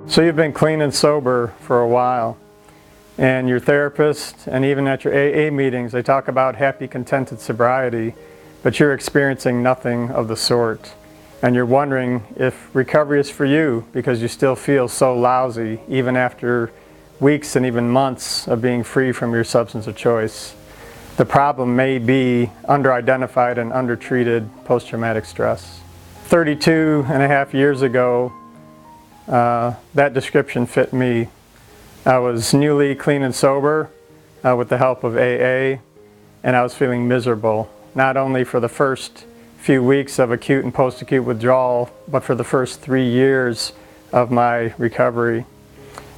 So you've been clean and sober for a while, and your therapist and even at your AA meetings they talk about happy, contented sobriety, but you're experiencing nothing of the sort. And you're wondering if recovery is for you because you still feel so lousy even after weeks and even months of being free from your substance of choice. The problem may be under-identified and undertreated post-traumatic stress. 32 and a half years ago, that description fit me. I was newly clean and sober with the help of AA, and I was feeling miserable, not only for the first few weeks of acute and post-acute withdrawal, but for the first 3 years of my recovery.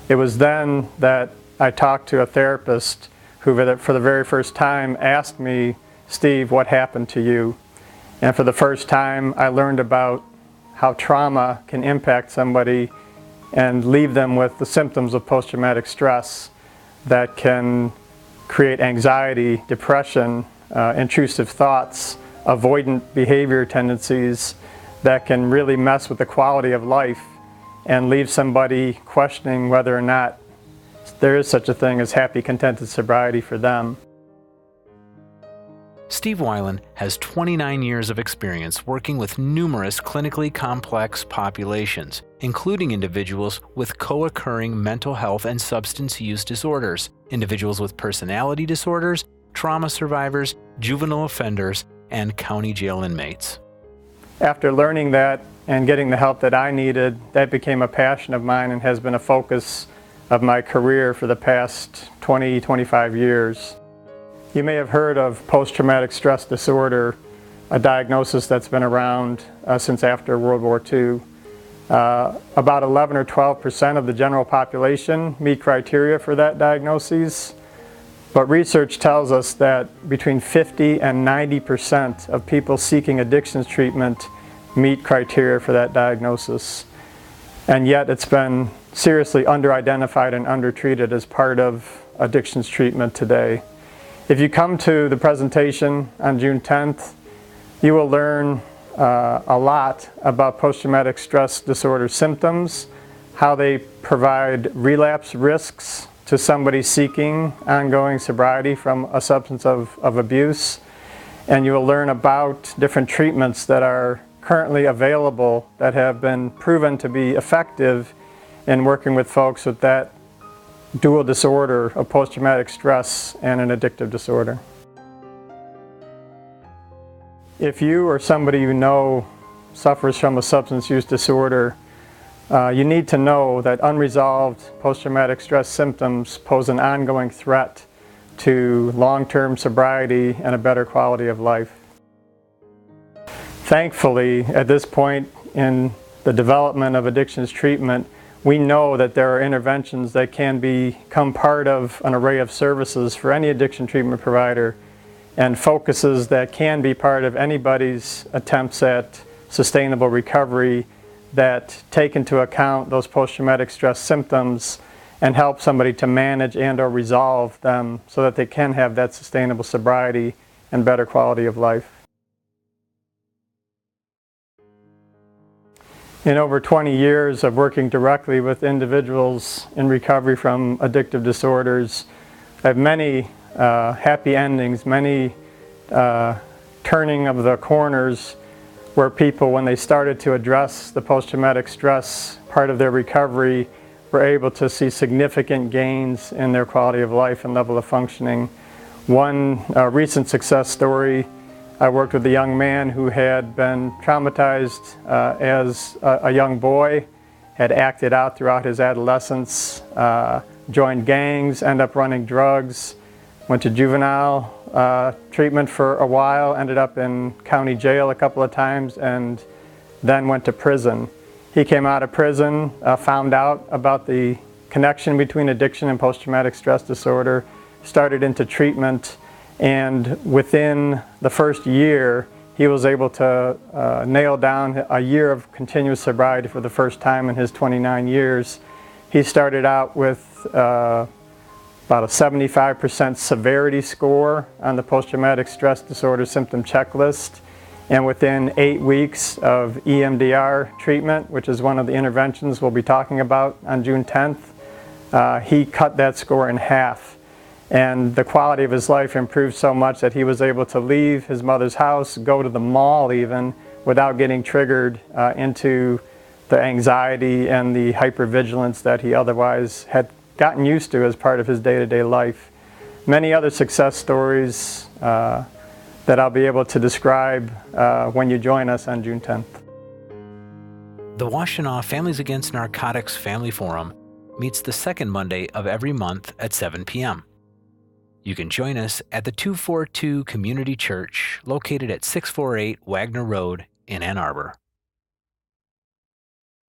It was then that I talked to a therapist who for the very first time asked me, "Steve, what happened to you?" And for the first time I learned about how trauma can impact somebody and leave them with the symptoms of post-traumatic stress that can create anxiety, depression, intrusive thoughts, avoidant behavior tendencies that can really mess with the quality of life and leave somebody questioning whether or not there is such a thing as happy, contented sobriety for them. Steve Wiland has 29 years of experience working with numerous clinically complex populations, including individuals with co-occurring mental health and substance use disorders, individuals with personality disorders, trauma survivors, juvenile offenders, and county jail inmates. After learning that and getting the help that I needed, that became a passion of mine and has been a focus of my career for the past 20-25 years. You may have heard of post-traumatic stress disorder, a diagnosis that's been around since after World War II. About 11 or 12% of the general population meet criteria for that diagnosis, but research tells us that between 50 and 90% of people seeking addictions treatment meet criteria for that diagnosis. And yet it's been seriously under-identified and undertreated as part of addictions treatment today. If you come to the presentation on June 10th, you will learn a lot about post-traumatic stress disorder symptoms, how they provide relapse risks to somebody seeking ongoing sobriety from a substance of abuse, and you will learn about different treatments that are currently available that have been proven to be effective in working with folks with that dual disorder of post-traumatic stress and an addictive disorder. If you or somebody you know suffers from a substance use disorder, you need to know that unresolved post-traumatic stress symptoms pose an ongoing threat to long-term sobriety and a better quality of life. Thankfully, at this point in the development of addictions treatment, we know that there are interventions that can become part of an array of services for any addiction treatment provider, and focuses that can be part of anybody's attempts at sustainable recovery that take into account those post-traumatic stress symptoms and help somebody to manage and or resolve them so that they can have that sustainable sobriety and better quality of life. In over 20 years of working directly with individuals in recovery from addictive disorders, I have many happy endings, many turning of the corners where people, when they started to address the post-traumatic stress part of their recovery, were able to see significant gains in their quality of life and level of functioning. One recent success story, I worked with a young man who had been traumatized as a young boy, had acted out throughout his adolescence, joined gangs, ended up running drugs, went to juvenile treatment for a while, ended up in county jail a couple of times, and then went to prison. He came out of prison, found out about the connection between addiction and post-traumatic stress disorder, started into treatment, and within the first year he was able to nail down a year of continuous sobriety for the first time in his 29 years. He started out with about a 75% severity score on the post-traumatic stress disorder symptom checklist. And within 8 weeks of EMDR treatment, which is one of the interventions we'll be talking about on June 10th, he cut that score in half. And the quality of his life improved so much that he was able to leave his mother's house, go to the mall even, without getting triggered into the anxiety and the hypervigilance that he otherwise had gotten used to as part of his day-to-day life. Many other success stories that I'll be able to describe when you join us on June 10th. The Washtenaw Families Against Narcotics Family Forum meets the second Monday of every month at 7 p.m. You can join us at the 242 Community Church located at 648 Wagner Road in Ann Arbor.